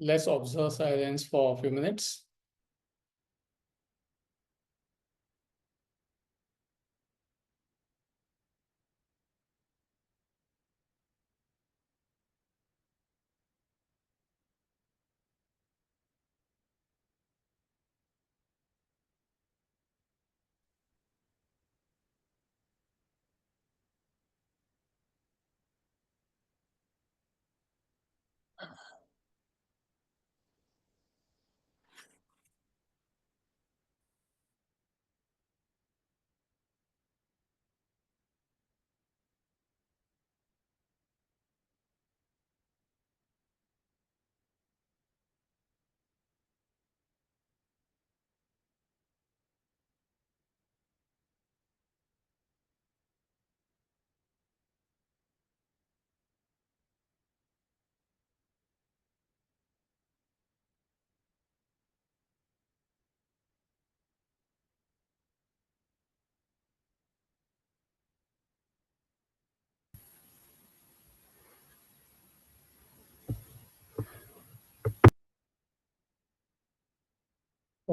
Let's observe silence for a few minutes.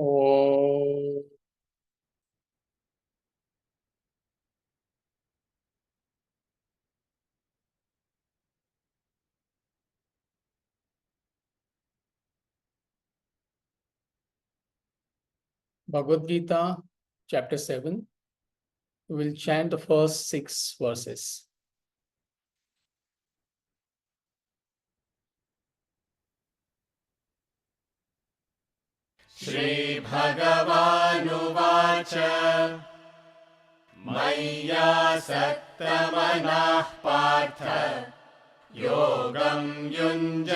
Oh. Bhagavad Gita, chapter 7. We will chant the first 6 verses. श्रीभगवानुवाच मय्यासक्तमनः पार्थ योगं युञ्जन्मदाश्रयः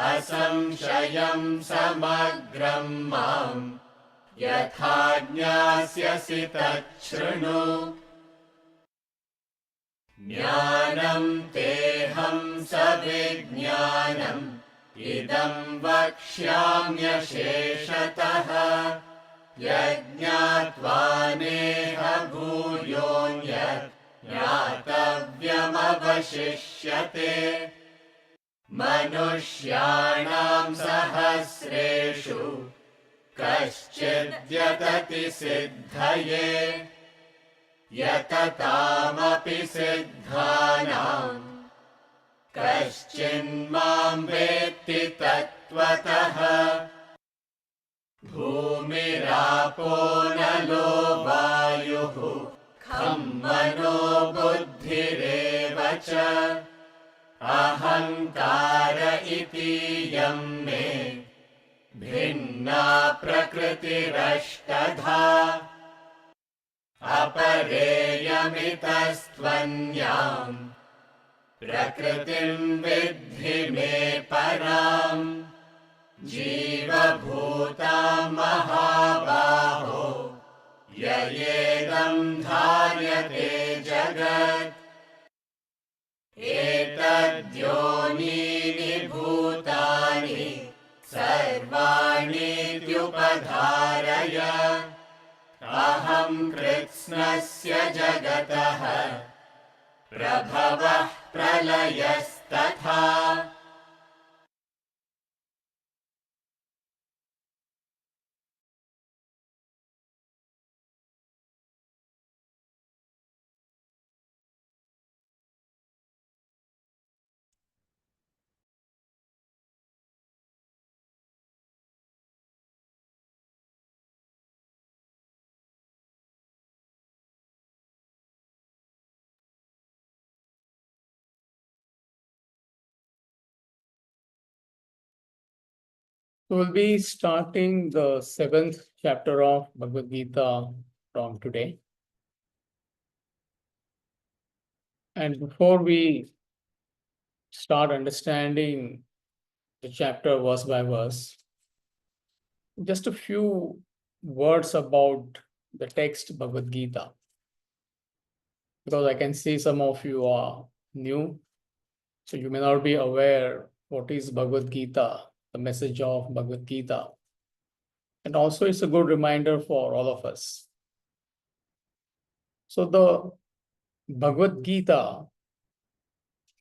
असंशयं समग्रं माम् यथा ज्ञास्यसि तच्छृणु ज्ञानं तेऽहं सविज्ञानम् इदं वक्ष्याम्यशेषतः यज्ञात्वा नेह भूयोऽन्यत् ज्ञातव्यमवशिष्यते मनुष्याणां सहस्रेषु कश्चिद्यतति सिद्धये यततामपि सिद्धानाम् कश्चिन्मां वेत्ति तत्त्वतः भूमिरापो नलो वायुः खं मनो बुद्धिरेव च अहङ्कार इतीयं मे भिन्ना प्रकृतिरष्टधा अपरेयमितस्त्वन्याम् प्रकृतिं विद्धि मे पराम् जीवभूतां महाबाहो ययेदं धार्यते जगत् एतद्योनीनि भूतानि सर्वाणीत्युपधारय अहं कृत्स्नस्य जगतः प्रभवः प्रलयस्तथा We'll be starting the 7th chapter of Bhagavad Gita from today. And before we start understanding the chapter verse by verse, just a few words about the text Bhagavad Gita. Because I can see some of you are new, so you may not be aware what is Bhagavad Gita, the message of Bhagavad Gita. And also it's a good reminder for all of us. So the Bhagavad Gita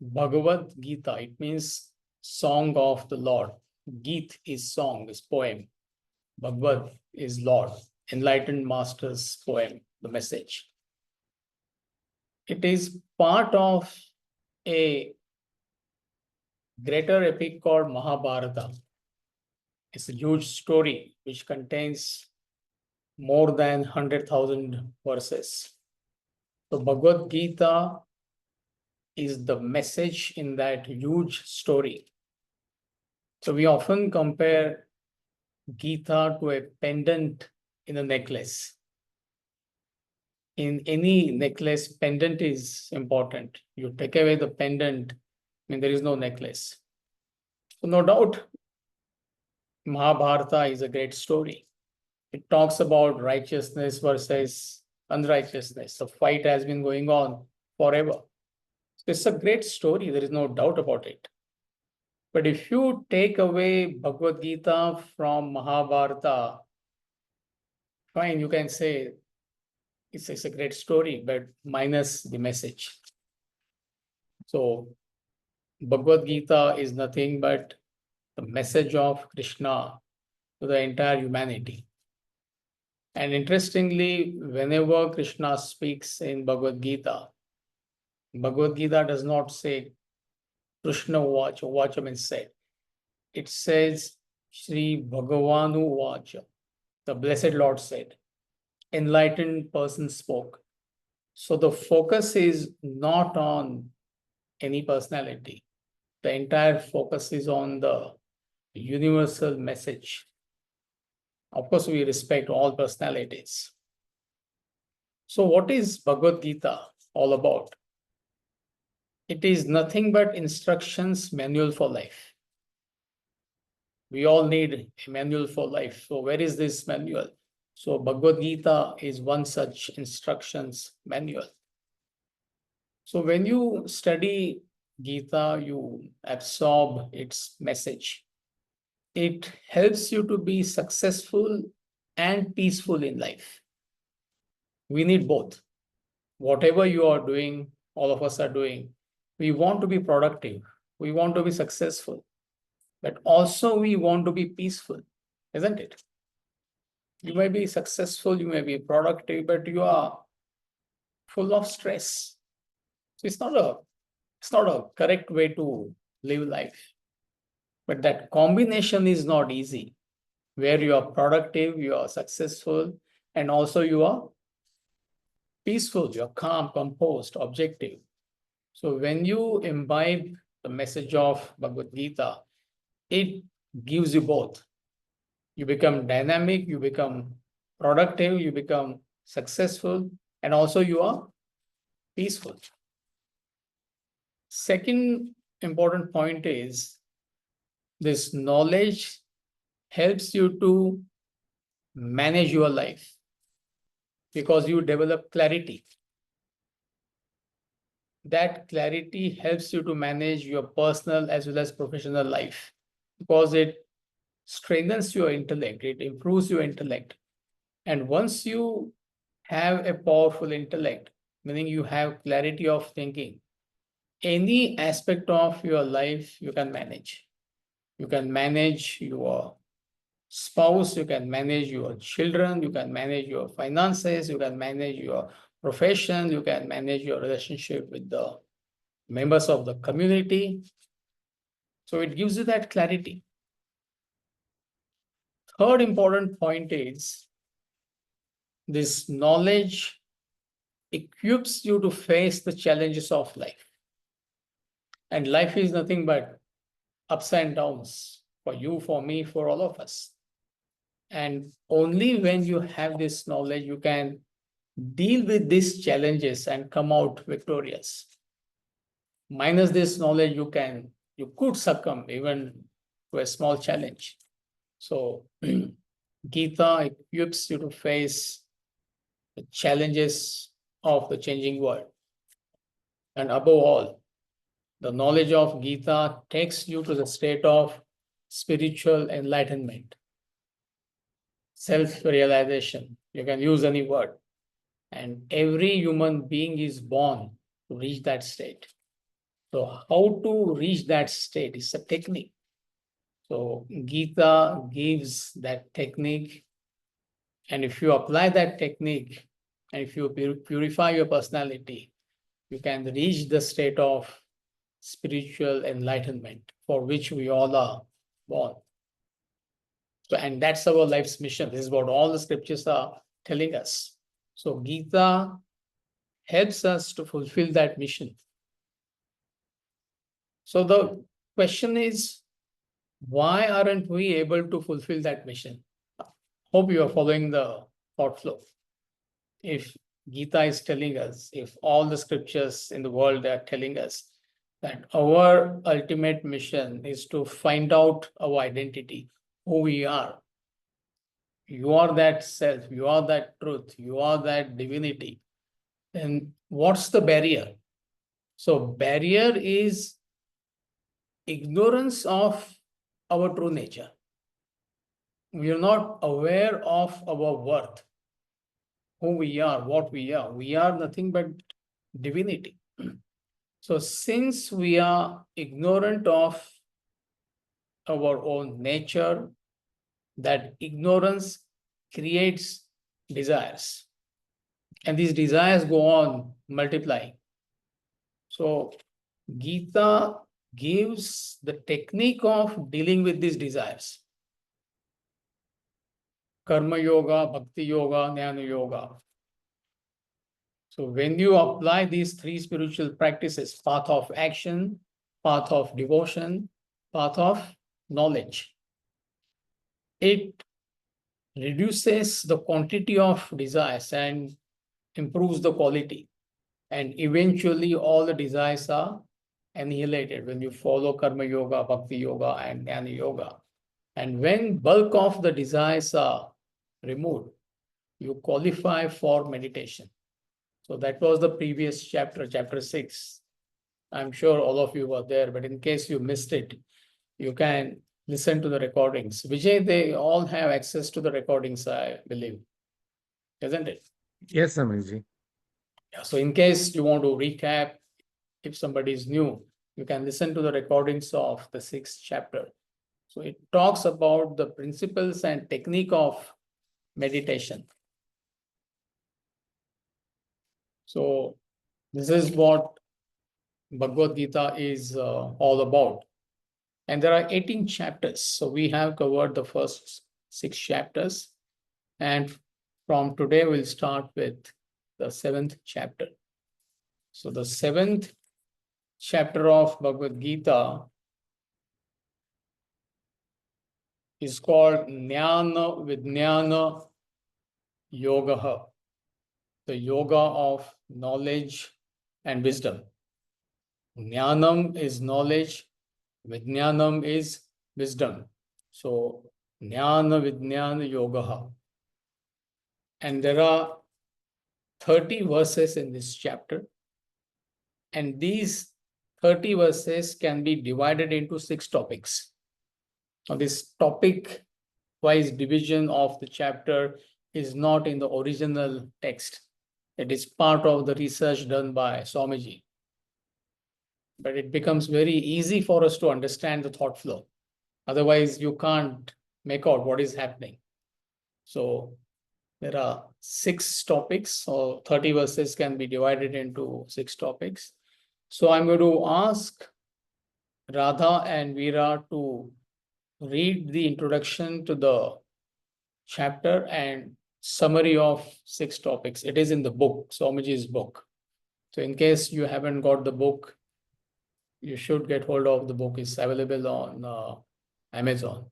Bhagavad Gita, it means song of the Lord. Geet is song, is poem. Bhagavad is Lord, enlightened master's poem, the message. It is part of a greater epic called Mahabharata. It's a huge story which contains more than 100,000 verses. So Bhagavad Gita is the message in that huge story. So we often compare Gita to a pendant in a necklace. In any necklace, pendant is important. You take away the pendant, there is no necklace. So no doubt, Mahabharata is a great story. It talks about righteousness versus unrighteousness. The fight has been going on forever. So it's a great story. There is no doubt about it. But if you take away Bhagavad Gita from Mahabharata, fine, you can say it's a great story, but minus the message. So Bhagavad Gita is nothing but the message of Krishna to the entire humanity. And interestingly, whenever Krishna speaks in Bhagavad Gita does not say Krishna Vacha. Vacha means said. It says Sri Bhagavanu Vacha. The Blessed Lord said. Enlightened person spoke. So the focus is not on any personality. The entire focus is on the universal message. Of course, we respect all personalities. So what is Bhagavad Gita all about? It is nothing but instructions manual for life. We all need a manual for life. So where is this manual? So Bhagavad Gita is one such instructions manual. So when you study Gita, you absorb its message. It helps you to be successful and peaceful in life. We need both. Whatever you are doing, all of us are doing, we want to be productive. We want to be successful. But also we want to be peaceful, isn't it? You may be successful, you may be productive, but you are full of stress. So it's not a correct way to live life. But that combination is not easy, where you are productive, you are successful, and also you are peaceful, you are calm, composed, objective. So when you imbibe the message of Bhagavad Gita, it gives you both. You become dynamic, you become productive, you become successful, and also you are peaceful. Second important point is this knowledge helps you to manage your life because you develop clarity. That clarity helps you to manage your personal as well as professional life because it strengthens your intellect, it improves your intellect. And once you have a powerful intellect, meaning you have clarity of thinking, any aspect of your life you can manage. You can manage your spouse, you can manage your children, you can manage your finances, you can manage your profession, you can manage your relationship with the members of the community. So it gives you that clarity. Third important point is this knowledge equips you to face the challenges of life. And life is nothing but ups and downs for you, for me, for all of us. And only when you have this knowledge, you can deal with these challenges and come out victorious. Minus this knowledge, you could succumb even to a small challenge. So Gita equips you to face the challenges of the changing world. And above all, the knowledge of Gita takes you to the state of spiritual enlightenment, self-realization. You can use any word. And every human being is born to reach that state. So how to reach that state is a technique. So Gita gives that technique, and if you apply that technique, and if you purify your personality, you can reach the state of spiritual enlightenment for which we all are born. So, and that's our life's mission. This is what all the scriptures are telling us. So Gita helps us to fulfill that mission. So the question is, why aren't we able to fulfill that mission? Hope you are following the thought flow. If Gita is telling us, if all the scriptures in the world are telling us that our ultimate mission is to find out our identity, who we are. You are that self, you are that truth, you are that divinity. Then what's the barrier? So barrier is ignorance of our true nature. We are not aware of our worth, who we are, what we are. We are nothing but divinity. So since we are ignorant of our own nature, that ignorance creates desires. And these desires go on multiplying. So Gita gives the technique of dealing with these desires. Karma yoga, bhakti yoga, jnana yoga. So when you apply these three spiritual practices, path of action, path of devotion, path of knowledge, it reduces the quantity of desires and improves the quality. And eventually all the desires are annihilated when you follow karma yoga, bhakti yoga, and jnana yoga. And when bulk of the desires are removed, you qualify for meditation. So that was the previous chapter, chapter 6. I'm sure all of you were there, but in case you missed it, you can listen to the recordings. Vijay, they all have access to the recordings, I believe, isn't it? Yes, Amirji. Yeah, so in case you want to recap, if somebody is new, you can listen to the recordings of the 6th chapter. So it talks about the principles and technique of meditation. So this is what Bhagavad Gita is all about. And there are 18 chapters. So we have covered the first 6 chapters. And from today, we'll start with the 7th chapter. So the 7th chapter of Bhagavad Gita is called Jnana Vijnana Yoga, the yoga of knowledge and wisdom. Jnanam is knowledge, Vijnanam is wisdom. So Jnana Vijnana Yoga. And there are 30 verses in this chapter. And these 30 verses can be divided into 6 topics. Now, this topic-wise division of the chapter is not in the original text. It is part of the research done by Swamiji. But it becomes very easy for us to understand the thought flow. Otherwise, you can't make out what is happening. So there are 6 topics, so 30 verses can be divided into 6 topics. So I'm going to ask Radha and Veera to read the introduction to the chapter and summary of 6 topics. It is in the book, Swamiji's book. So in case you haven't got the book, you should get hold of the book. It's available on Amazon.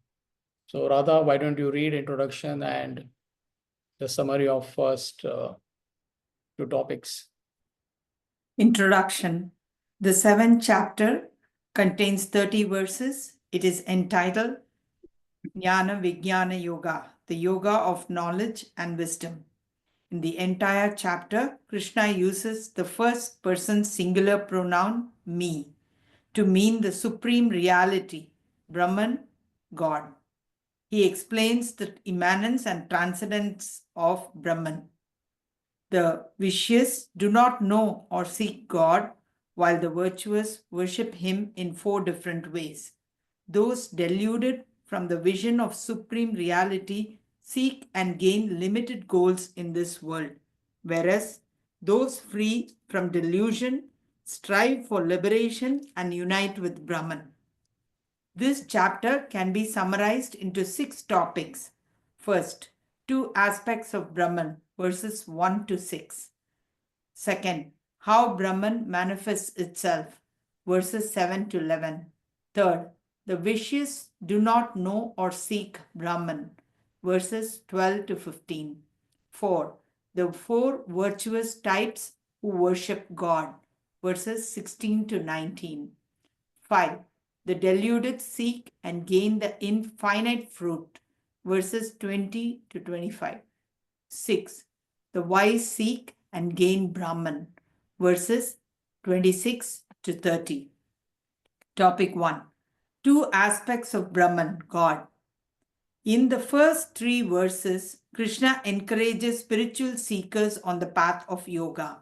So Radha, why don't you read introduction and the summary of first 2 topics. Introduction. The 7th chapter contains 30 verses. It is entitled Jnana Vijnana Yoga, the yoga of knowledge and wisdom. In the entire chapter, Krishna uses the first person singular pronoun me to mean the supreme reality, Brahman, God. He explains the immanence and transcendence of Brahman. The vicious do not know or seek God while the virtuous worship him in 4 different ways. Those deluded from the vision of supreme reality seek and gain limited goals in this world, whereas those free from delusion strive for liberation and unite with Brahman. This chapter can be summarized into 6 topics. First, 2 aspects of Brahman, verses 1 to 6. Second, how Brahman manifests itself, verses 7 to 11. Third, the vicious do not know or seek Brahman, verses 12 to 15. 4. The 4 virtuous types who worship God, verses 16 to 19. 5. The deluded seek and gain the infinite fruit, verses 20 to 25. 6. The wise seek and gain Brahman, verses 26 to 30. Topic 1. 2 aspects of Brahman, God. In the first 3 verses, Krishna encourages spiritual seekers on the path of yoga,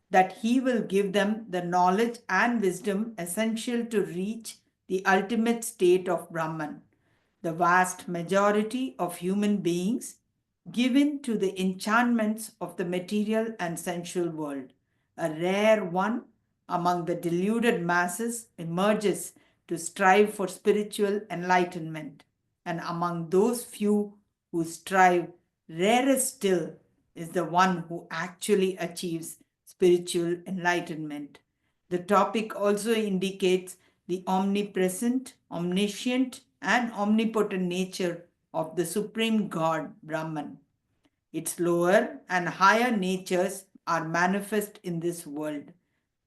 that he will give them the knowledge and wisdom essential to reach the ultimate state of Brahman. The vast majority of human beings given to the enchantments of the material and sensual world. A rare one among the deluded masses emerges to strive for spiritual enlightenment. And among those few who strive, rarest still is the one who actually achieves spiritual enlightenment. The topic also indicates the omnipresent, omniscient, and omnipotent nature of the Supreme God, Brahman. Its lower and higher natures are manifest in this world.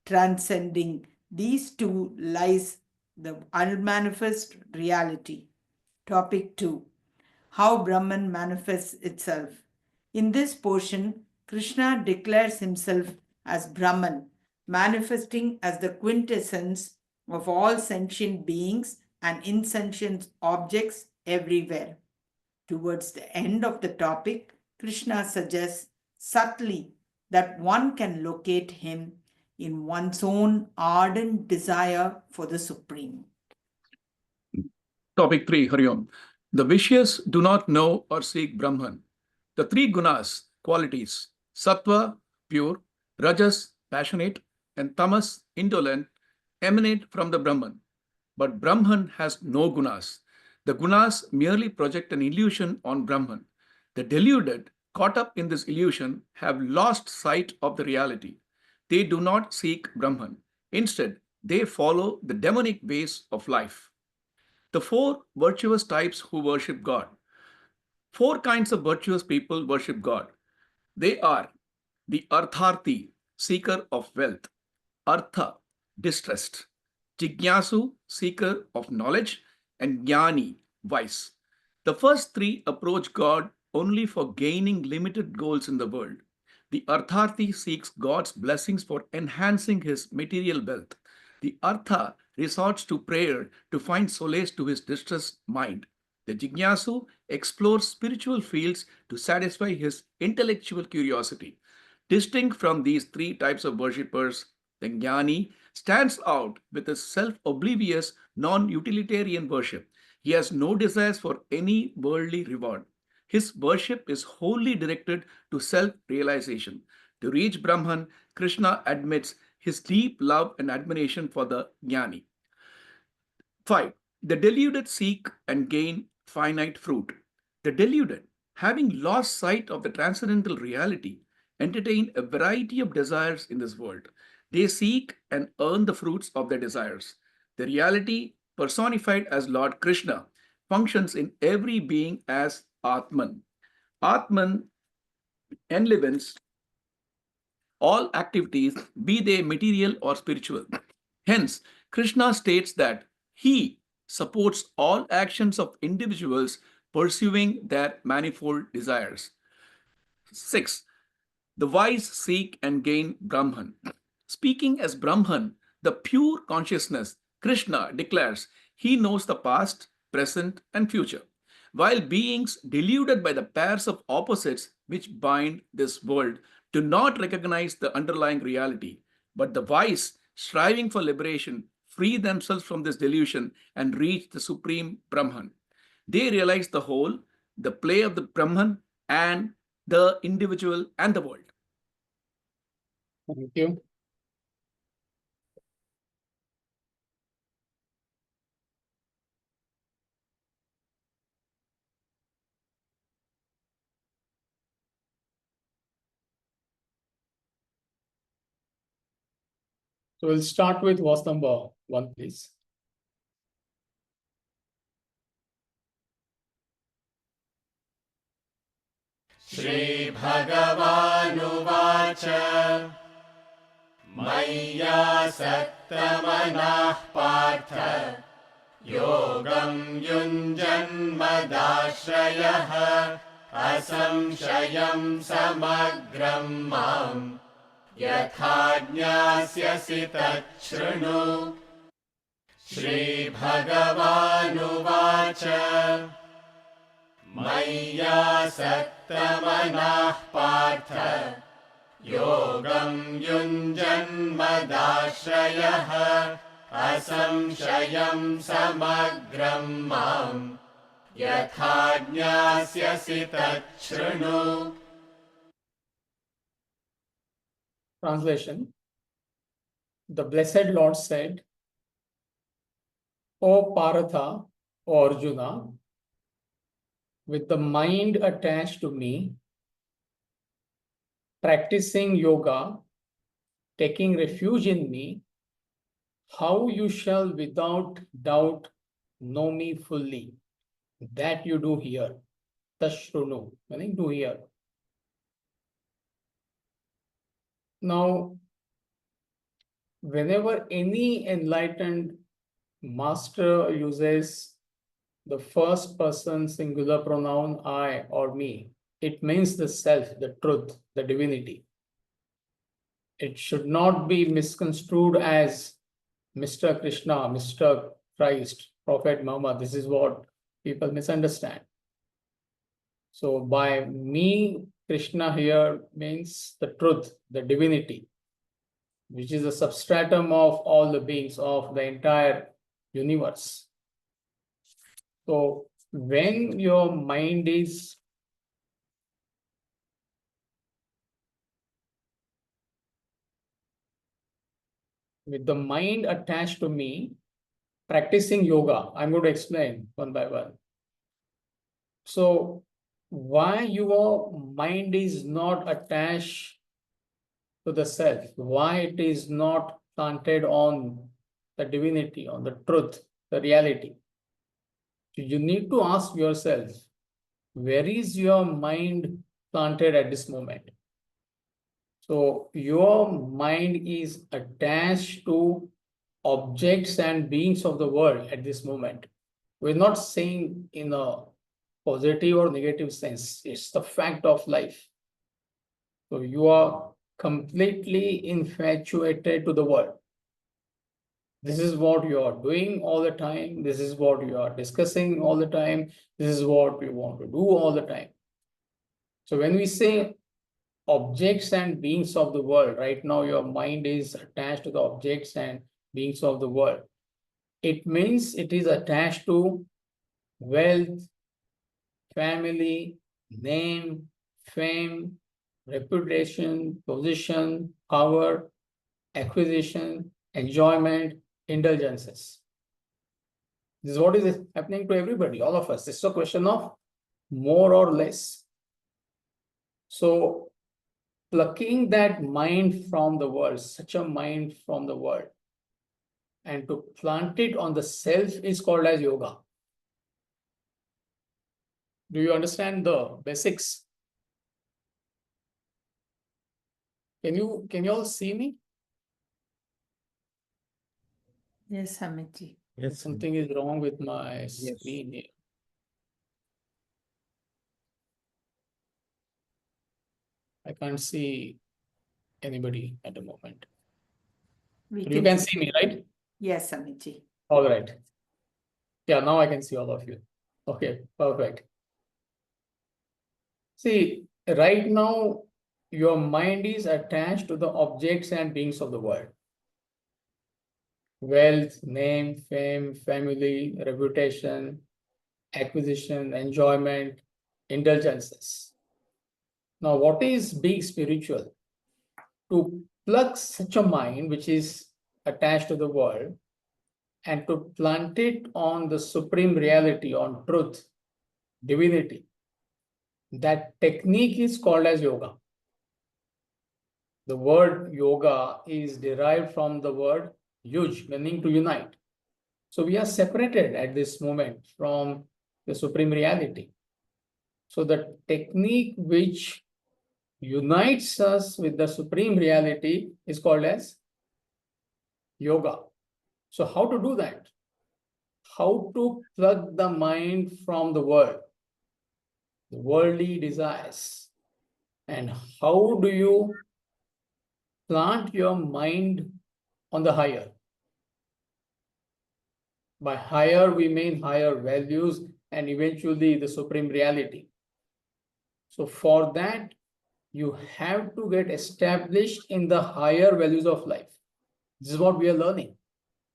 Transcending these two lies the unmanifest reality. Topic 2. How Brahman manifests itself. In this portion, Krishna declares himself as Brahman, manifesting as the quintessence of all sentient beings and insentient objects everywhere. Towards the end of the topic, Krishna suggests subtly that one can locate him in one's own ardent desire for the Supreme. Topic 3, Hari Om. The vicious do not know or seek Brahman. The 3 gunas, qualities, sattva, pure, rajas, passionate, and tamas, indolent, emanate from the Brahman. But Brahman has no gunas. The gunas merely project an illusion on Brahman. The deluded, caught up in this illusion, have lost sight of the reality. They do not seek Brahman. Instead, they follow the demonic ways of life. The 4 virtuous types who worship God. 4 kinds of virtuous people worship God. They are the Artharthi, seeker of wealth, Artha, distressed, Jignasu, seeker of knowledge, and Jnani, wise. The first 3 approach God only for gaining limited goals in the world. The Artharthi seeks God's blessings for enhancing his material wealth. The Artha resorts to prayer to find solace to his distressed mind. The Jignasu explores spiritual fields to satisfy his intellectual curiosity. Distinct from these 3 types of worshippers, the Jnani stands out with his self-oblivious, non-utilitarian worship. He has no desires for any worldly reward. His worship is wholly directed to self-realization. To reach Brahman, Krishna admits his deep love and admiration for the Jnani. 5. The deluded seek and gain finite fruit. The deluded, having lost sight of the transcendental reality, entertain a variety of desires in this world. They seek and earn the fruits of their desires. The reality, personified as Lord Krishna, functions in every being as Atman. Atman enlivens all activities, be they material or spiritual. Hence, Krishna states that he supports all actions of individuals pursuing their manifold desires. 6. The wise seek and gain Brahman. Speaking as Brahman, the pure consciousness, Krishna declares he knows the past, present, and future. While beings deluded by the pairs of opposites which bind this world do not recognize the underlying reality, but the wise striving for liberation, free themselves from this delusion and reach the supreme Brahman. They realize the whole, the play of the Brahman and the individual and the world. Thank you. So we'll start with verse number 1, please. श्रीभगवानुवाच मय्यासक्तमनः पार्थ योगं युञ्जन्मदाश्रयः असंशयं समग्रं माम् यथा ज्ञास्यसि तच्छृणु श्रीभगवानुवाच मय्यासक्तमनः पार्थ योगं युञ्जन्मदाश्रयः असंशयं समग्रं माम् यथा ज्ञास्यसि तच्छृणु. Translation. The Blessed Lord said, O Paratha, O Arjuna, with the mind attached to me, practicing yoga, taking refuge in me, how you shall without doubt know me fully. That you do here. Tashrunu, meaning do here. Now, whenever any enlightened master uses the first person singular pronoun I or me, it means the self, the truth, the divinity. It should not be misconstrued as Mr. Krishna, Mr. Christ, Prophet Muhammad. This is what people misunderstand. So by me, Krishna here means the truth, the divinity, which is the substratum of all the beings of the entire universe. So when your mind is with the mind attached to me, practicing yoga, I'm going to explain one by one. So why your mind is not attached to the self, why it is not planted on the divinity, on the truth, the reality. So you need to ask yourself, where is your mind planted at this moment? So your mind is attached to objects and beings of the world at this moment. We're not saying in a positive or negative sense. It's the fact of life. So you are completely infatuated to the world. This is what you are doing all the time. This is what you are discussing all the time. This is what you want to do all the time. So when we say objects and beings of the world, right now your mind is attached to the objects and beings of the world. It means it is attached to wealth, family, name, fame, reputation, position, power, acquisition, enjoyment, indulgences. This is what is happening to everybody, all of us. It's a question of more or less. So plucking that mind from the world, such a mind from the world, and to plant it on the self is called as yoga. Do you understand the basics? Can you all see me? Yes, Amitji. Yes. Something is wrong with my screen here. I can't see anybody at the moment. You can see me, right? Yes, Amitji. All right. Yeah, now I can see all of you. Okay, perfect. See, right now, your mind is attached to the objects and beings of the world. wealth, name, fame, family, reputation, acquisition, enjoyment, indulgences. Now, what is being spiritual? To plug such a mind which is attached to the world and to plant it on the supreme reality, on truth, divinity. That technique is called as yoga. The word yoga is derived from the word yuj, meaning to unite. So we are separated at this moment from the supreme reality. So the technique which unites us with the supreme reality is called as yoga. So how to do that? How to plug the mind from the worldly desires, and how do you plant your mind on the higher? By higher, we mean higher values and eventually the supreme reality. So for that, you have to get established in the higher values of life. This is what we are learning.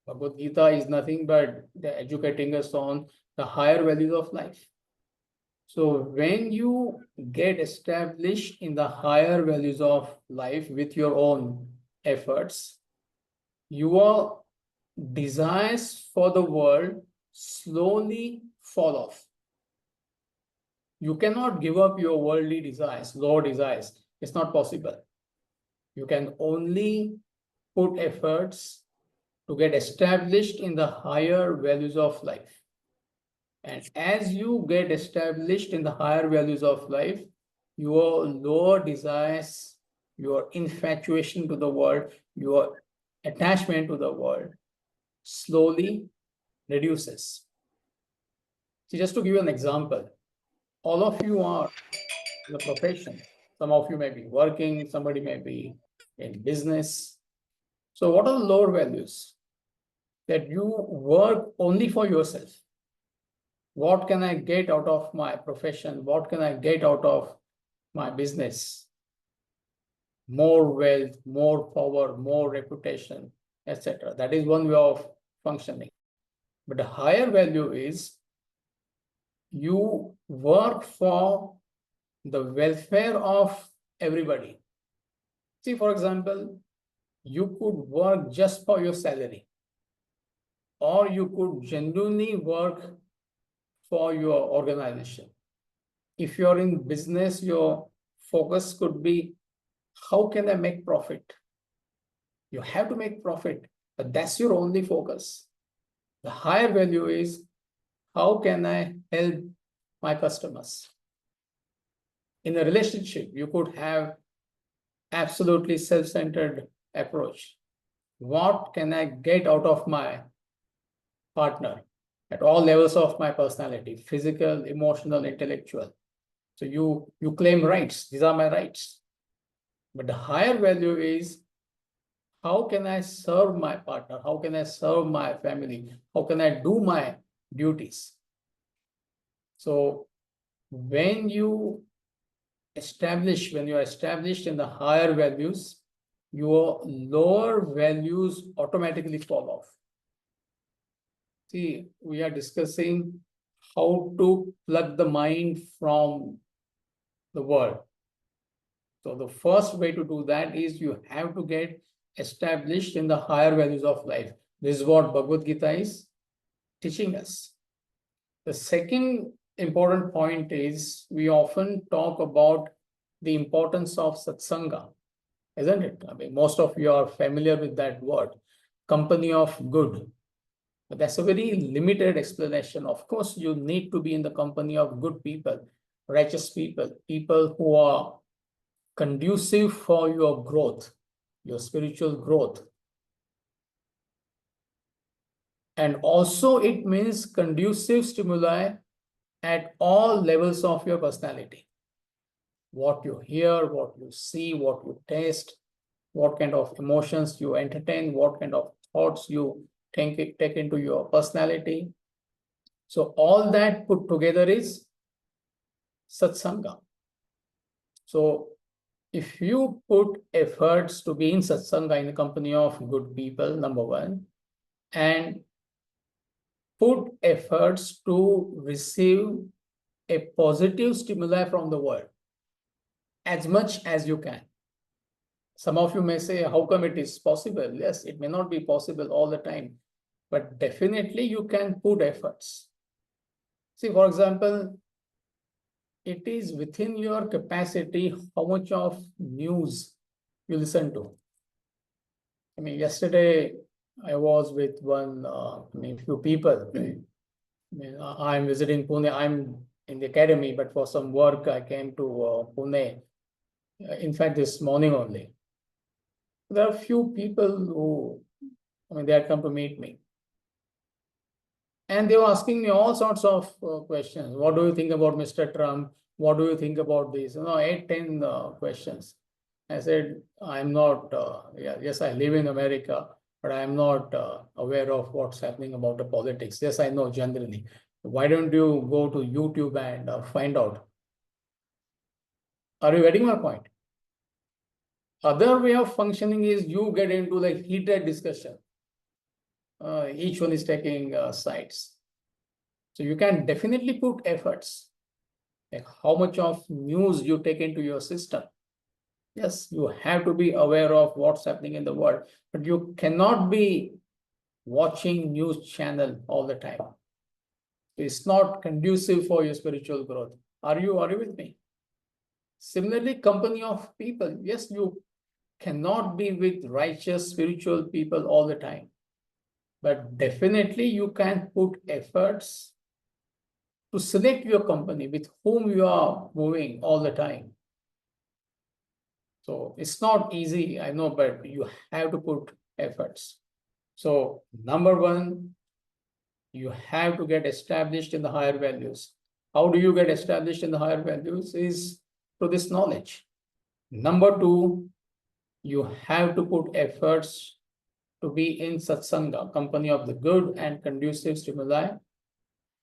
Bhagavad Gita is nothing but educating us on the higher values of life. So when you get established in the higher values of life with your own efforts, your desires for the world slowly fall off. You cannot give up your worldly desires, lower desires. It's not possible. You can only put efforts to get established in the higher values of life. And as you get established in the higher values of life, your lower desires, your infatuation to the world, your attachment to the world slowly reduces. So just to give you an example, all of you are in the profession. Some of you may be working, somebody may be in business. So what are the lower values? That you work only for yourself. What can I get out of my profession? What can I get out of my business? More wealth, more power, more reputation, etc. That is one way of functioning. But the higher value is you work for the welfare of everybody. See, for example, you could work just for your salary, or you could genuinely work for your organization. If you're in business, your focus could be, how can I make profit? You have to make profit, but that's your only focus. The higher value is, how can I help my customers? In a relationship, you could have absolutely self-centered approach. What can I get out of my partner at all levels of my personality, physical, emotional, intellectual? So you claim rights. These are my rights. But the higher value is, how can I serve my partner? How can I serve my family? How can I do my duties? So when you're established in the higher values, your lower values automatically fall off. See, we are discussing how to plug the mind from the world. So the first way to do that is you have to get established in the higher values of life. This is what Bhagavad Gita is teaching us. The second important point is we often talk about the importance of satsanga, isn't it? I mean, most of you are familiar with that word, company of good. But that's a very limited explanation. Of course, you need to be in the company of good people, righteous people, people who are conducive for your growth, your spiritual growth. And also it means conducive stimuli at all levels of your personality. What you hear, what you see, what you taste, what kind of emotions you entertain, what kind of thoughts you take into your personality. So all that put together is satsanga. So if you put efforts to be in satsanga in the company of good people, number one, and put efforts to receive a positive stimuli from the world as much as you can. Some of you may say, how come it is possible? Yes, it may not be possible all the time, but definitely you can put efforts. See, for example, it is within your capacity how much of news you listen to. I mean, yesterday I was with few people. I'm visiting Pune. I'm in the academy, but for some work I came to Pune. In fact, this morning only. There are few people who, they had come to meet me. And they were asking me all sorts of questions. What do you think about Mr. Trump? What do you think about this? 8, 10 questions. I said, I'm not, yes, I live in America, but I'm not aware of what's happening about the politics. Yes, I know generally. Why don't you go to YouTube and find out? Are you getting my point? Other way of functioning is you get into like heated discussion. Each one is taking sides. So you can definitely put efforts, like how much of news you take into your system. Yes, you have to be aware of what's happening in the world, but you cannot be watching news channel all the time. It's not conducive for your spiritual growth. Are you with me? Similarly, company of people. Yes, you cannot be with righteous spiritual people all the time, but definitely you can put efforts to select your company with whom you are moving all the time. So it's not easy, I know, but you have to put efforts. So number one, you have to get established in the higher values. How do you get established in the higher values? Is through this knowledge. Number two, you have to put efforts to be in satsanga, company of the good and conducive stimuli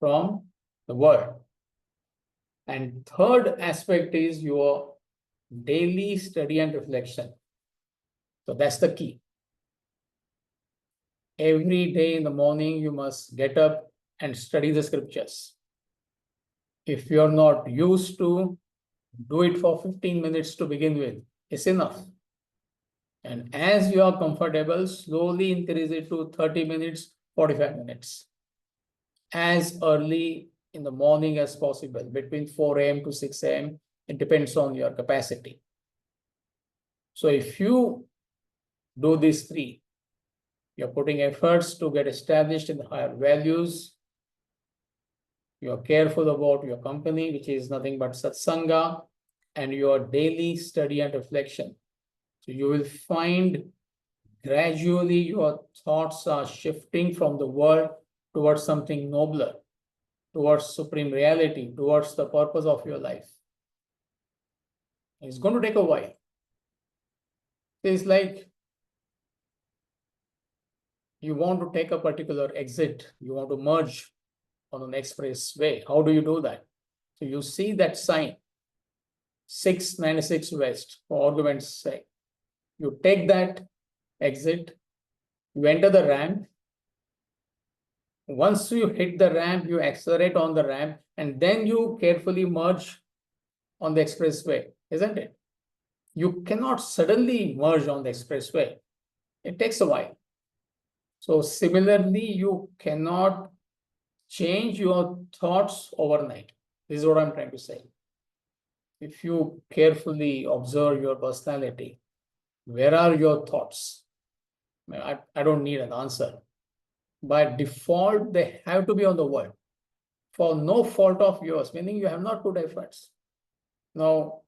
from the world. And third aspect is your daily study and reflection. So that's the key. Every day in the morning, you must get up and study the scriptures. If you're not used to, do it for 15 minutes to begin with. It's enough. And as you are comfortable, slowly increase it to 30 minutes, 45 minutes. As early in the morning as possible, between 4 a.m. to 6 a.m. It depends on your capacity. So if you do these three, you're putting efforts to get established in the higher values. You're careful about your company, which is nothing but satsanga, and your daily study and reflection. So you will find gradually your thoughts are shifting from the world towards something nobler, towards supreme reality, towards the purpose of your life. It's going to take a while. It's like you want to take a particular exit, you want to merge on an expressway. How do you do that? So you see that sign, 696 West, for argument's sake. You take that exit, you enter the ramp. Once you hit the ramp, you accelerate on the ramp, and then you carefully merge on the expressway, isn't it? You cannot suddenly merge on the expressway. It takes a while. So similarly, you cannot change your thoughts overnight. This is what I'm trying to say. If you carefully observe your personality, where are your thoughts? I don't need an answer. By default, they have to be on the world for no fault of yours, meaning you have not put efforts. Now,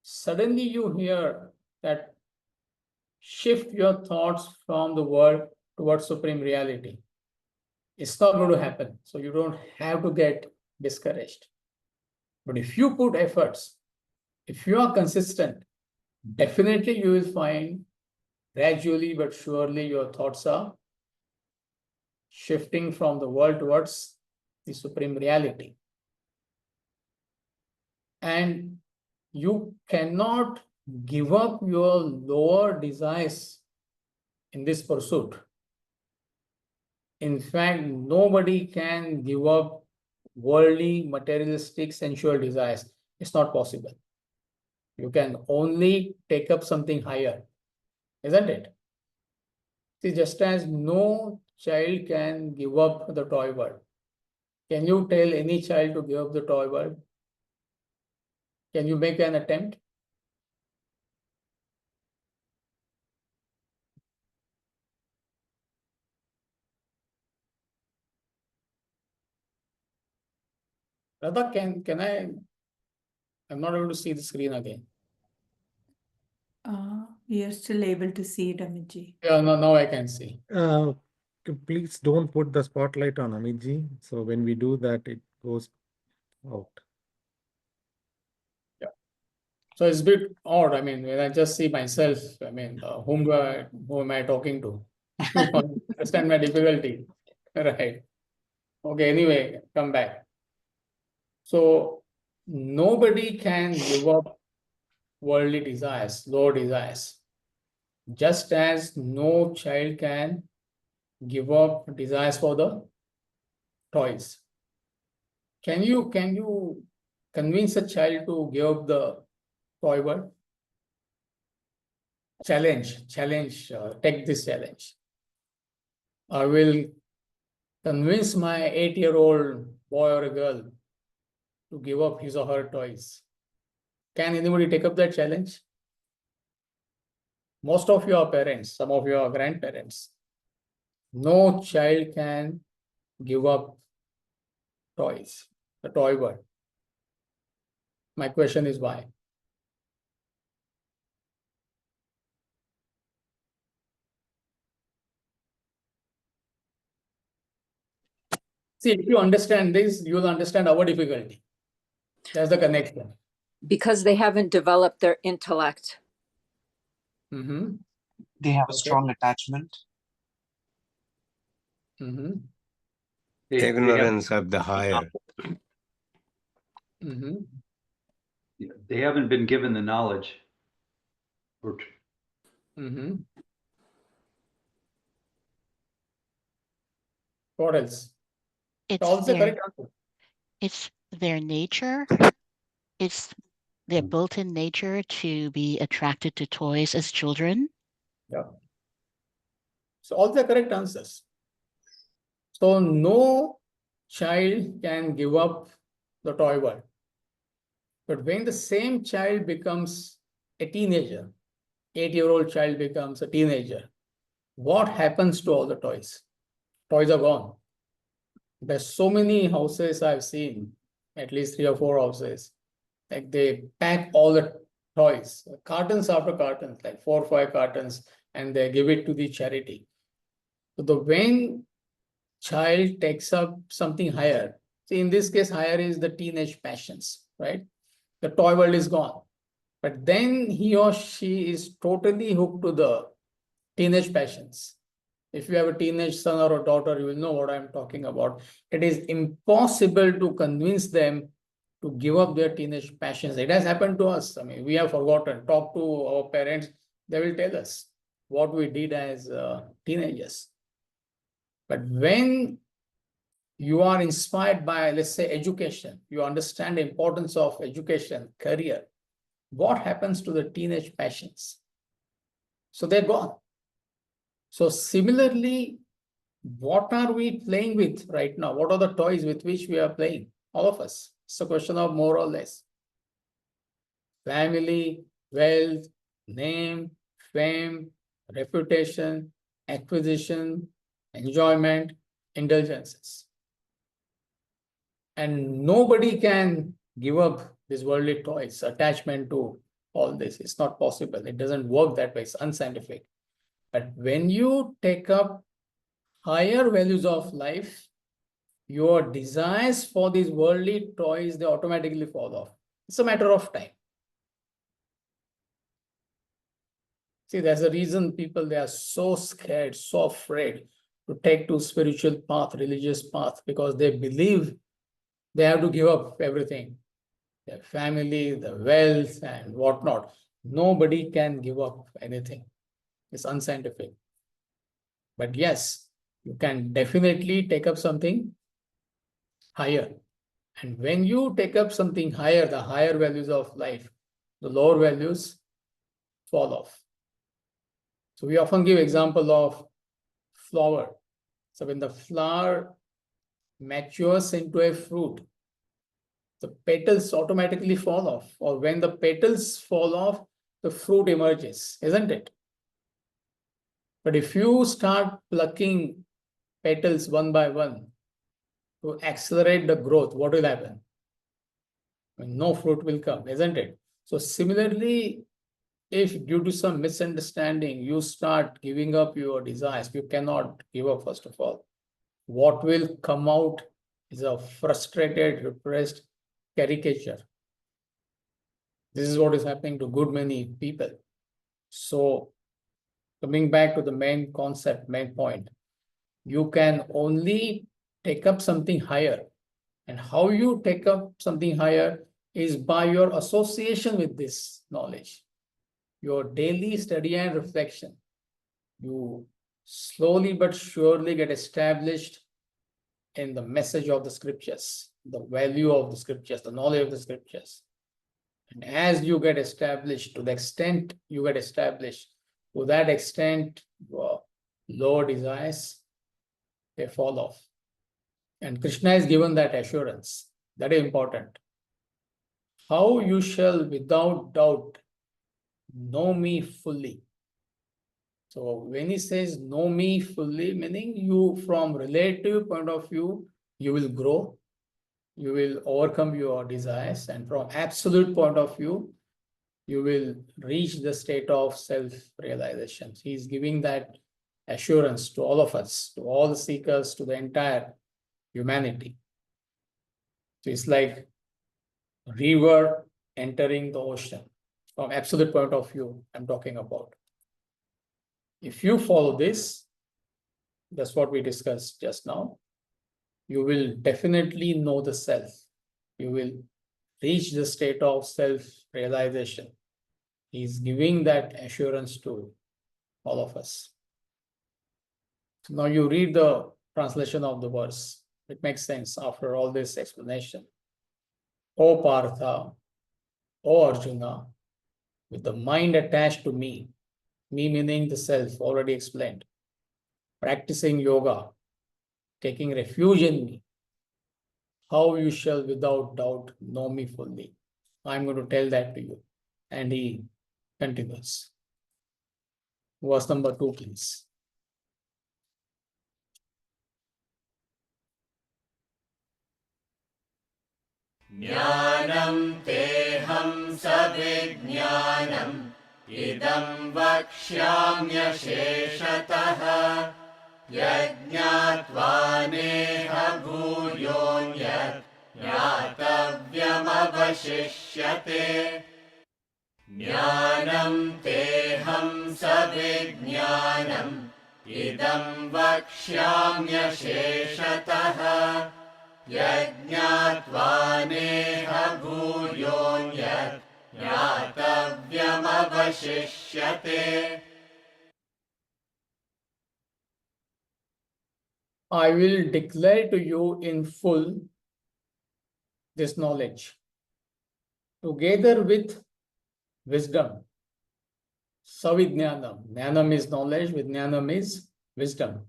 suddenly you hear that shift your thoughts from the world towards supreme reality. It's not going to happen. So you don't have to get discouraged. But if you put efforts, if you are consistent, definitely you will find gradually but surely your thoughts are shifting from the world towards the supreme reality. And you cannot give up your lower desires in this pursuit. In fact, nobody can give up worldly, materialistic, sensual desires. It's not possible. You can only take up something higher, isn't it? See, just as no child can give up the toy world, can you tell any child to give up the toy world? Can you make an attempt? Radha, can I? I'm not able to see the screen again. You're still able to see it, Amitji. Yeah, no, now I can see. Please don't put the spotlight on Amitji. So when we do that, it goes out. Yeah. So it's a bit odd. I mean, when I just see myself, I mean, whom am I talking to? You understand my difficulty, right? Okay. Anyway, come back. So nobody can give up worldly desires, low desires, just as no child can give up desires for the toys. Can you convince a child to give up the toy world? Challenge, take this challenge. I will convince my 8-year-old boy or a girl to give up his or her toys. Can anybody take up that challenge? Most of you are parents, some of you are grandparents. No child can give up toys, the toy world. My question is why? See, if you understand this, you will understand our difficulty. That's the connection. Because they haven't developed their intellect. Mm-hmm. They have a Okay. strong attachment. Mm-hmm. Ignorance of the higher. Mm-hmm. They haven't been given the knowledge. Mm-hmm. What else? It's Also their, correct answer. it's their nature. It's their built-in nature to be attracted to toys as children. Yeah. So all the correct answers. So no child can give up the toy world. But when the same child becomes a teenager, 8-year-old child becomes a teenager, what happens to all the toys? Toys are gone. There's so many houses I've seen, at least 3 or 4 houses. Like they pack all the toys, cartons after cartons, like 4 or 5 cartons, and they give it to the charity. So when child takes up something higher, see in this case, higher is the teenage passions, right? The toy world is gone. But then he or she is totally hooked to the teenage passions. If you have a teenage son or a daughter, you will know what I'm talking about. It is impossible to convince them to give up their teenage passions. It has happened to us. I mean, we have forgotten. Talk to our parents, they will tell us what we did as teenagers. But when you are inspired by, let's say, education, you understand the importance of education, career, what happens to the teenage passions? So they're gone. So similarly, what are we playing with right now? What are the toys with which we are playing? All of us. It's a question of more or less. Family, wealth, name, fame, reputation, acquisition, enjoyment, indulgences. And nobody can give up these worldly toys, attachment to all this. It's not possible. It doesn't work that way. It's unscientific. But when you take up higher values of life, your desires for these worldly toys, they automatically fall off. It's a matter of time. See, there's a reason people, they are so scared, so afraid to take to spiritual path, religious path, because they believe they have to give up everything, their family, the wealth and whatnot. Nobody can give up anything. It's unscientific. But yes, You can definitely take up something higher. And when you take up something higher, the higher values of life, the lower values fall off. So we often give example of flower. So when the flower matures into a fruit, the petals automatically fall off, or when the petals fall off, the fruit emerges, isn't it? But if you start plucking petals one by one to accelerate the growth, what will happen? No fruit will come, isn't it? So similarly, if due to some misunderstanding, you start giving up your desires, you cannot give up, first of all. What will come out is a frustrated, repressed caricature. This is what is happening to good many people. So coming back to the main concept, main point, you can only take up something higher. And how you take up something higher is by your association with this knowledge, your daily study and reflection. You slowly but surely get established in the message of the scriptures, the value of the scriptures, the knowledge of the scriptures. And as you get established, to the extent you get established, to that extent, your lower desires, they fall off. And Krishna is given that assurance. That is important. How you shall without doubt know me fully. So when he says know me fully, meaning you from relative point of view, you will grow, you will overcome your desires, and from absolute point of view, you will reach the state of self-realization. He is giving that assurance to all of us, to all the seekers, to the entire humanity. So it's like a river entering the ocean. From absolute point of view, I'm talking about. If you follow this, that's what we discussed just now, you will definitely know the self. You will reach the state of self-realization. He's giving that assurance to all of us. So now you read the translation of the verse. It makes sense after all this explanation. O Partha, O Arjuna, with the mind attached to me meaning the self, already explained, practicing yoga, taking refuge in me, how you shall without doubt know me fully. I'm going to tell that to you. And he continues. Verse number 2, please. ज्ञानं तेऽहं सविज्ञानम् इदं वक्ष्याम्यशेषतः यज्ञात्वा नेह भूयोऽन्यत् ज्ञातव्यमवशिष्यते ज्ञानं तेऽहं सविज्ञानम् इदं वक्ष्याम्यशेषतः यज्ञात्वा नेह भूयोऽन्यत् ज्ञातव्यमवशिष्यते. I will declare to you in full this knowledge, together with wisdom. Savijnanam. Jnanam is knowledge, Vijnanam is wisdom.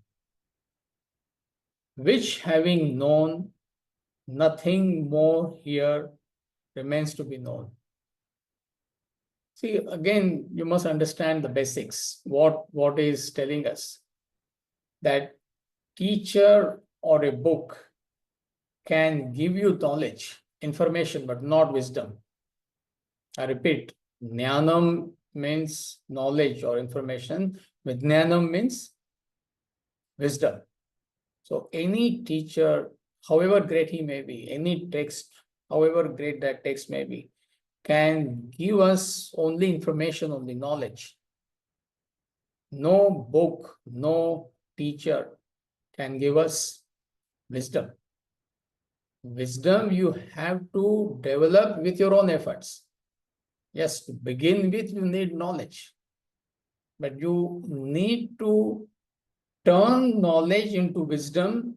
Which having known, nothing more here remains to be known. See, again, you must understand the basics. What is telling us? That teacher or a book can give you knowledge, information, but not wisdom. I repeat, Jnanam means knowledge or information. Vijnanam means wisdom. So any teacher, however great he may be, any text, however great that text may be, can give us only information, only knowledge. No book, no teacher can give us wisdom. Wisdom you have to develop with your own efforts. Yes, to begin with, you need knowledge, but you need to turn knowledge into wisdom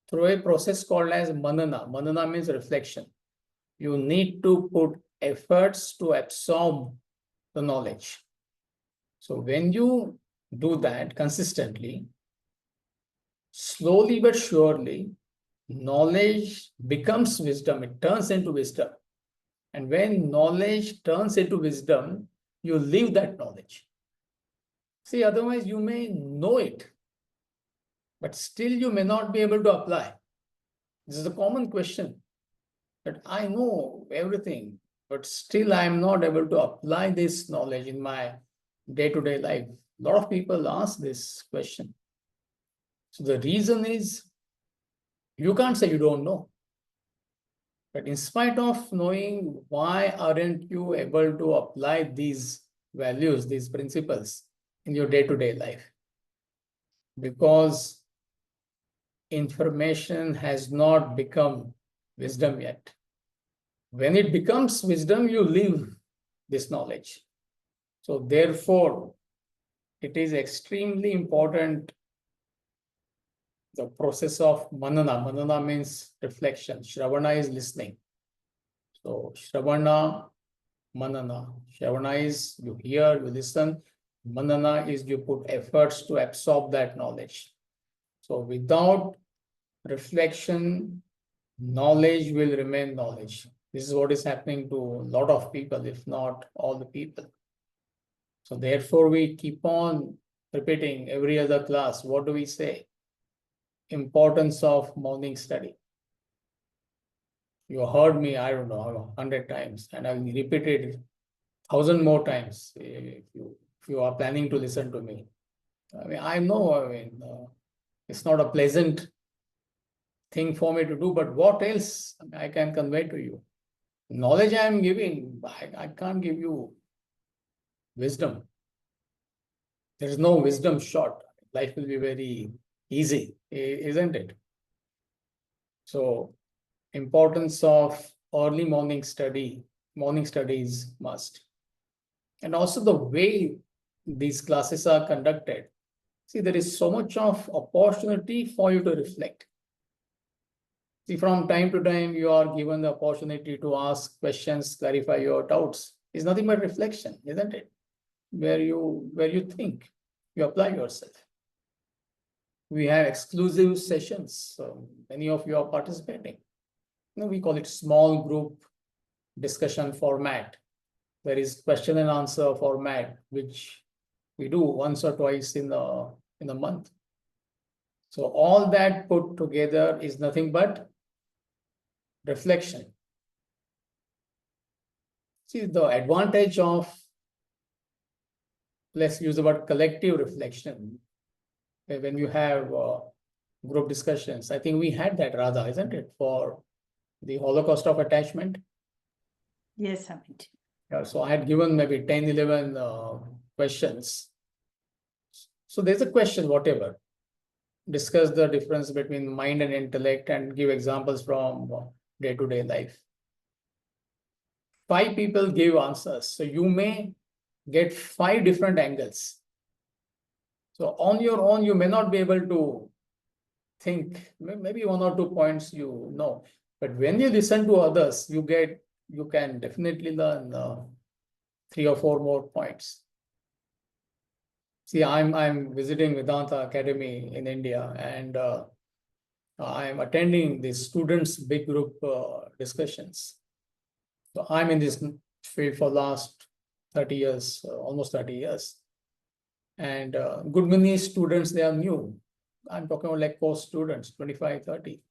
through a process called as manana. Manana means reflection. You need to put efforts to absorb the knowledge. So when you do that consistently, slowly but surely, knowledge becomes wisdom. It turns into wisdom. And when knowledge turns into wisdom, you live that knowledge. See, otherwise you may know it, but still you may not be able to apply. This is a common question, that I know everything, but still I am not able to apply this knowledge in my day-to-day life. A lot of people ask this question. So the reason is, you can't say you don't know. But in spite of knowing, why aren't you able to apply these values, these principles in your day-to-day life? Because information has not become wisdom yet. When it becomes wisdom, you live this knowledge. So therefore, it is extremely important, the process of manana. Manana means reflection. Shravana is listening. So Shravana, manana. Shravana is you hear, you listen. Manana is you put efforts to absorb that knowledge. So without reflection, knowledge will remain knowledge. This is what is happening to a lot of people, if not all the people. So therefore, we keep on repeating every other class. What do we say? Importance of morning study. You heard me, I don't know, 100 times, and I will repeat it 1,000 more times if you are planning to listen to me. I mean, I know, it's not a pleasant thing for me to do, but what else I can convey to you? Knowledge I am giving, I can't give you wisdom. There is no wisdom short. Life will be very easy, isn't it? So, importance of early morning studies must. And also the way these classes are conducted. See, there is so much of opportunity for you to reflect. See, from time to time, you are given the opportunity to ask questions, clarify your doubts. It's nothing but reflection, isn't it? Where you think, you apply yourself. We have exclusive sessions. So many of you are participating. We call it small group discussion format. There is question and answer format, which we do once or twice in a month. So all that put together is nothing but reflection. See, the advantage of, let's use the word collective reflection, when you have group discussions. I think we had that, Radha, isn't it, for the Holocaust of attachment? Yes, Amit. Yeah, so I had given maybe 10, 11 questions. So there's a question, whatever. Discuss the difference between mind and intellect and give examples from day-to-day life. 5 people gave answers. So you may get 5 different angles. So on your own, you may not be able to think, maybe 1 or 2 points you know. But when you listen to others, you can definitely learn 3 or 4 more points. See, I'm visiting Vedanta Academy in India, and I'm attending the students' big group discussions. So I'm in this field for last 30 years, almost 30 years. And good many students, they are new. I'm talking about like post students, 25, 30.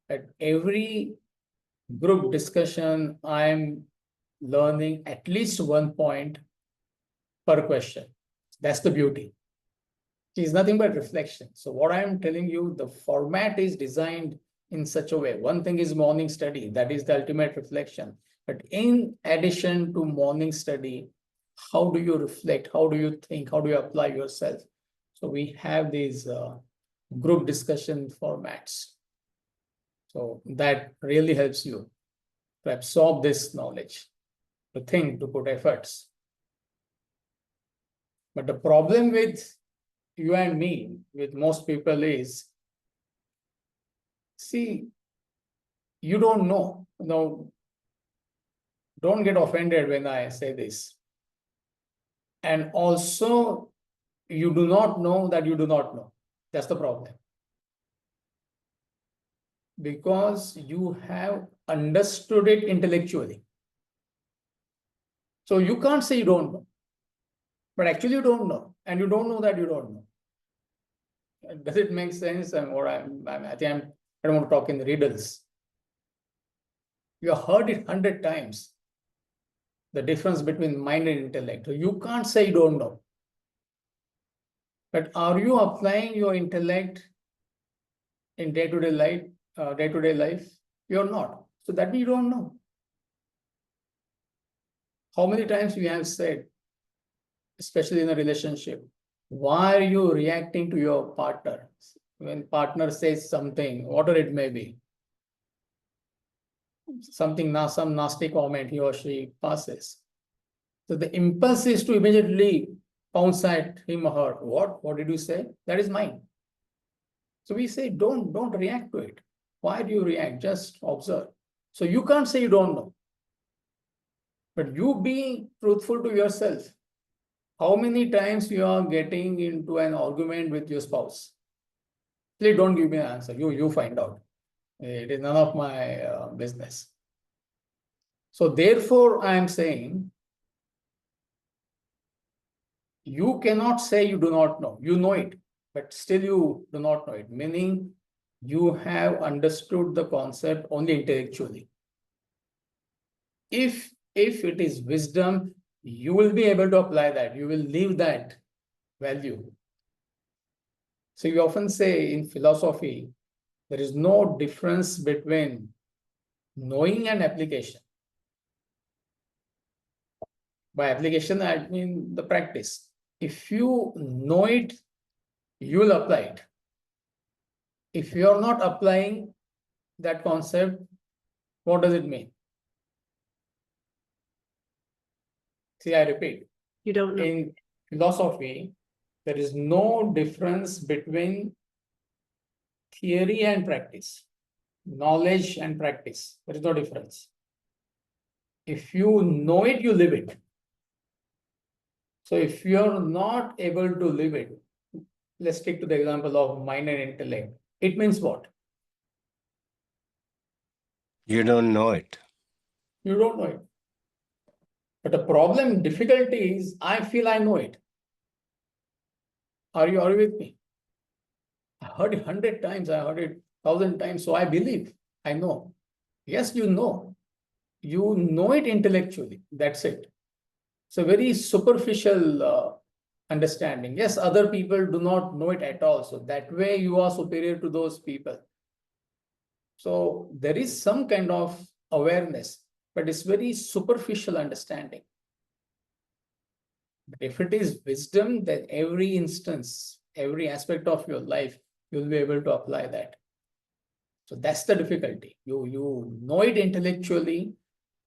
At every group discussion, I'm learning at least 1 point per question. That's the beauty. It's nothing but reflection. So what I'm telling you, the format is designed in such a way. One thing is morning study, that is the ultimate reflection. But in addition to morning study, how do you reflect? How do you think? How do you apply yourself? So we have these group discussion formats. So that really helps you to absorb this knowledge, to think, to put efforts. But the problem with you and me, with most people is, see, you don't know. No, don't get offended when I say this. And also, you do not know that you do not know. That's the problem. Because you have understood it intellectually. So you can't say you don't know. But actually you don't know. And you don't know that you don't know. Does it make sense? I think I don't want to talk in riddles. You have heard it 100 times. The difference between mind and intellect. You can't say you don't know. But are you applying your intellect in day-to-day life? You're not. So that means you don't know. How many times we have said, especially in a relationship, why are you reacting to your partner? When partner says something, whatever it may be, some nasty comment he or she passes. So the impulse is to immediately pounce at him or her. What did you say? That is mine. So we say, don't react to it. Why do you react? Just observe. So you can't say you don't know. But you be truthful to yourself. How many times you are getting into an argument with your spouse? Please don't give me an answer. You find out. It is none of my business. So therefore, I am saying, you cannot say you do not know. You know it, but still you do not know it. Meaning, you have understood the concept only intellectually. If it is wisdom, you will be able to apply that. You will leave that value. So you often say in philosophy, there is no difference between knowing and application. By application, I mean the practice. If you know it, you will apply it. If you are not applying that concept, what does it mean? See, I repeat. You don't know. In philosophy, there is no difference between theory and practice, knowledge and practice. There is no difference. If you know it, you live it. So if you're not able to live it, let's take to the example of mind and intellect. It means what? You don't know it. You don't know it. But the problem, difficulty is, I feel I know it. Are you with me? I heard it 100 times, I heard it 1,000 times, so I believe, I know. Yes, you know. You know it intellectually, that's it. It's a very superficial understanding. Yes, other people do not know it at all. So that way you are superior to those people. So there is some kind of awareness, but it's very superficial understanding. But if it is wisdom, then every instance, every aspect of your life, you'll be able to apply that. So that's the difficulty. You know it intellectually,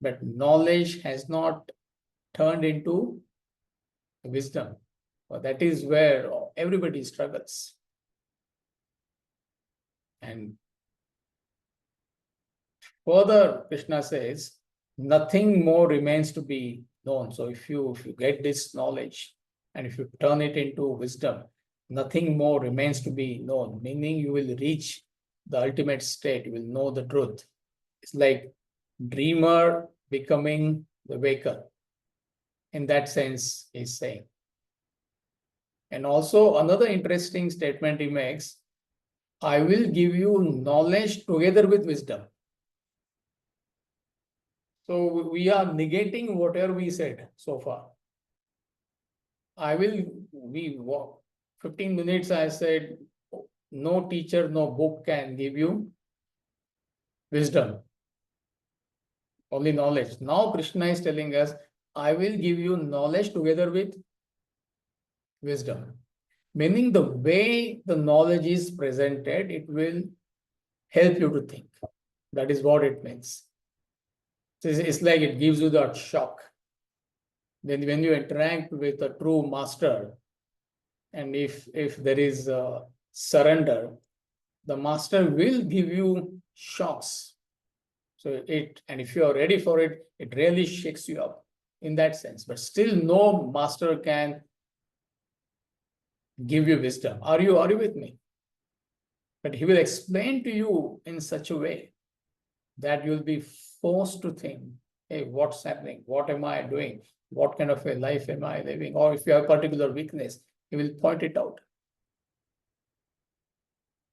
but knowledge has not turned into wisdom. Well, that is where everybody struggles. And further, Krishna says, nothing more remains to be known. So if you get this knowledge and if you turn it into wisdom, nothing more remains to be known, meaning you will reach the ultimate state, you will know the truth. It's like dreamer becoming the waker. In that sense, he's saying. And also another interesting statement he makes, I will give you knowledge together with wisdom. So we are negating whatever we said so far. 15 minutes I said, no teacher, no book can give you wisdom, only knowledge. Now Krishna is telling us, I will give you knowledge together with wisdom. Meaning the way the knowledge is presented, it will help you to think. That is what it means. It's like it gives you that shock. Then when you interact with a true master, And if there is a surrender, the master will give you shocks. So and if you are ready for it, it really shakes you up in that sense. But still, no master can give you wisdom. Are you with me? But he will explain to you in such a way that you'll be forced to think, hey, what's happening? What am I doing? What kind of a life am I living? Or if you have a particular weakness, he will point it out.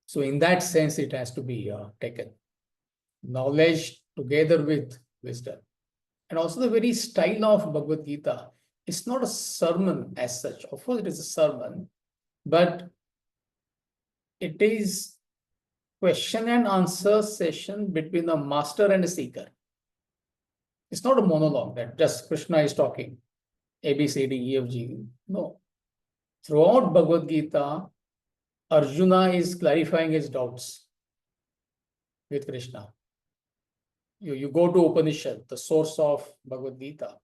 So in that sense, it has to be taken. Knowledge together with wisdom. And also the very style of Bhagavad Gita is not a sermon as such. Of course, it is a sermon, but it is question and answer session between a master and a seeker. It's not a monologue that just Krishna is talking, A, B, C, D, E, F, G. No. Throughout Bhagavad Gita, Arjuna is clarifying his doubts with Krishna. You go to Upanishad, the source of Bhagavad Gita.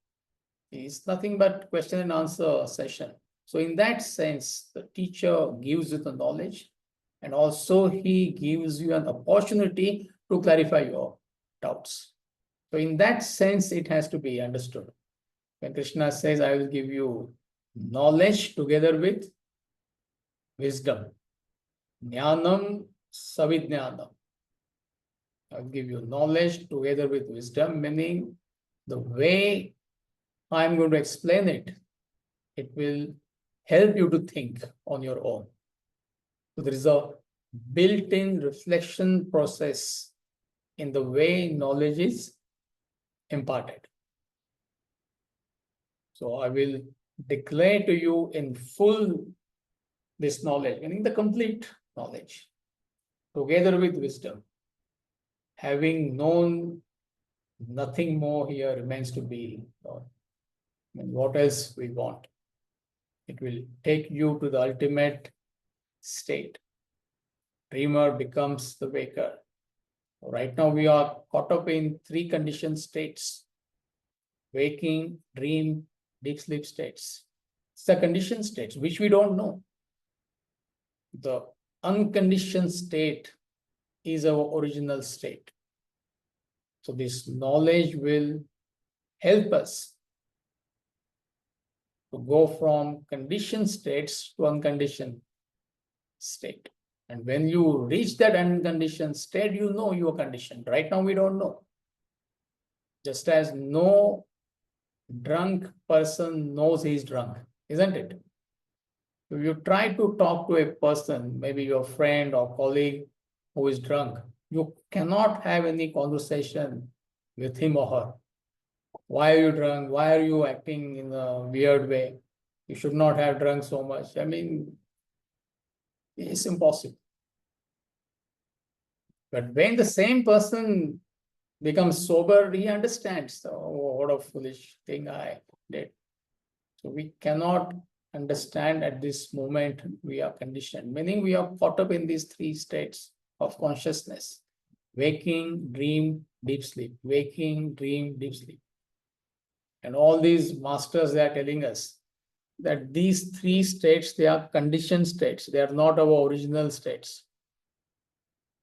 It's nothing but question and answer session. So in that sense, the teacher gives you the knowledge, and also he gives you an opportunity to clarify your doubts. So in that sense, it has to be understood. When Krishna says, I will give you knowledge together with wisdom. Jnanam savidnyanam. I will give you knowledge together with wisdom, meaning the way I'm going to explain it, it will help you to think on your own. So there is a built-in reflection process in the way knowledge is imparted. So I will declare to you in full this knowledge, meaning the complete knowledge, together with wisdom. Having known, nothing more here remains to be known. I mean, what else we want? It will take you to the ultimate state. Dreamer becomes the waker. Right now we are caught up in three conditioned states: waking, dream, deep sleep states. It's the conditioned states, which we don't know. The unconditioned state is our original state. So this knowledge will help us to go from conditioned states to unconditioned state. And when you reach that unconditioned state, you know you are conditioned. Right now, we don't know. Just as no drunk person knows he's drunk, isn't it? If you try to talk to a person, maybe your friend or colleague who is drunk, you cannot have any conversation with him or her. Why are you drunk? Why are you acting in a weird way? You should not have drunk so much. I mean, it's impossible. But when the same person becomes sober, he understands, oh, what a foolish thing I did. So we cannot understand at this moment we are conditioned, meaning we are caught up in these three states of consciousness: waking, dream, deep sleep, waking, dream, deep sleep. And all these masters, they are telling us that these three states, they are conditioned states. They are not our original states.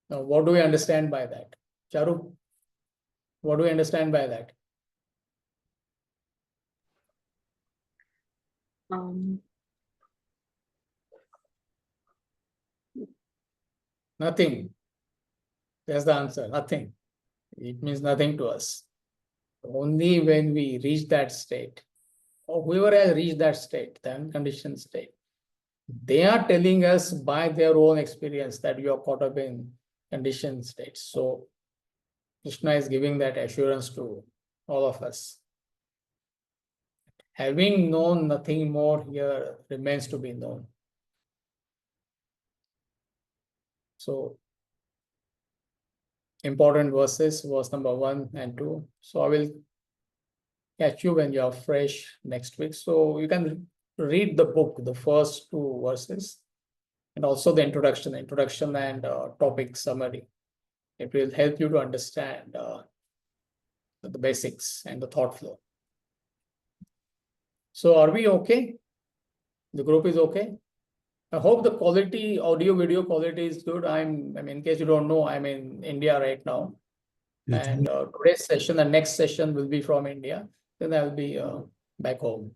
Now, what do we understand by that? Charu, what do we understand by that? Nothing. That's the answer. Nothing. It means nothing to us. Only when we reach that state, or whoever has reached that state, the unconditioned state, they are telling us by their own experience that you are caught up in conditioned states. So Krishna is giving that assurance to all of us. Having known, nothing more here remains to be known. So important verses, verse number 1 and 2. So I will catch you when you are fresh next week. So you can read the book, the first two verses, and also the introduction and topic summary. It will help you to understand the basics and the thought flow. So are we okay? The group is okay? I hope the quality, audio video quality is good. I mean, in case you don't know, I'm in India right now. And today's session, the next session will be from India. Then I'll be back home.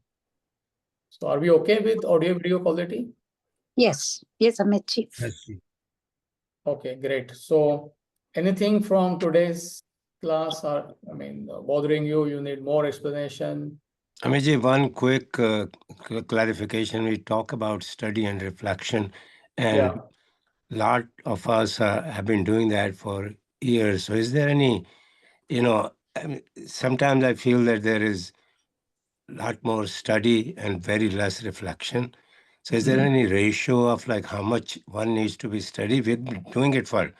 So are we okay with audio video quality? Yes, Amitji. Okay, great. So anything from today's class or, bothering you, you need more explanation? Amiji, one quick clarification. We talk about study and reflection, and Yeah. lot of us have been doing that for years. So is there any, sometimes I feel that there is a lot more study and very less reflection. So is there any ratio of like how much one needs to be studied? We've been doing it for,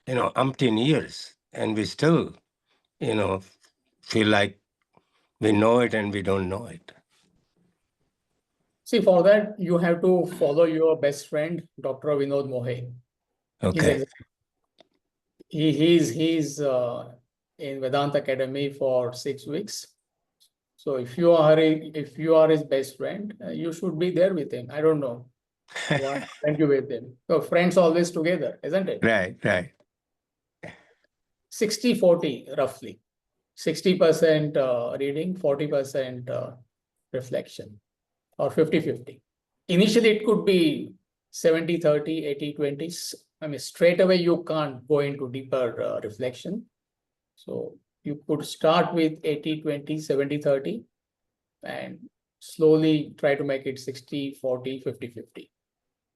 umpteen years, and we still, feel like we know it and we don't know it. See, for that, you have to follow your best friend, Dr. Vinod Mohe. Okay. He's in Vedanta Academy for 6 weeks. So if you are his best friend, you should be there with him. I don't know what thank you with him. So friends always together, isn't it? Right. 60-40 roughly. 60% reading, 40% reflection, or 50-50. Initially, it could be 70-30, 80-20. Straight away, you can't go into deeper reflection. So you could start with 80-20, 70-30, and slowly try to make it 60-40, 50-50.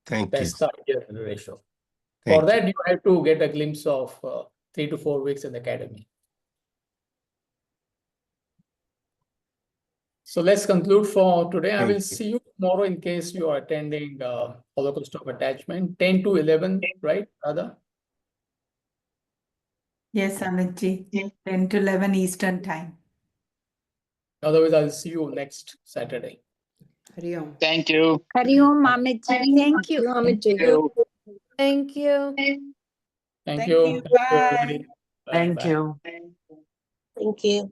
Thank That's you. the ideal ratio. Thank For that, you have to get a glimpse of 3 to 4 weeks in the academy. So let's conclude for today. I will see you tomorrow in case you are attending Holocaust of Attachment, 10 to 11, right, Radha? Yes, Amitji. 10 to 11 Eastern time. Otherwise, I'll see you next Saturday. Hari Om. Thank you. Hari Om, Amitji. Thank you. Thank you. Thank you. Thank Thank you. you. Bye. Everybody. Bye. Thank Bye. you. Thank you.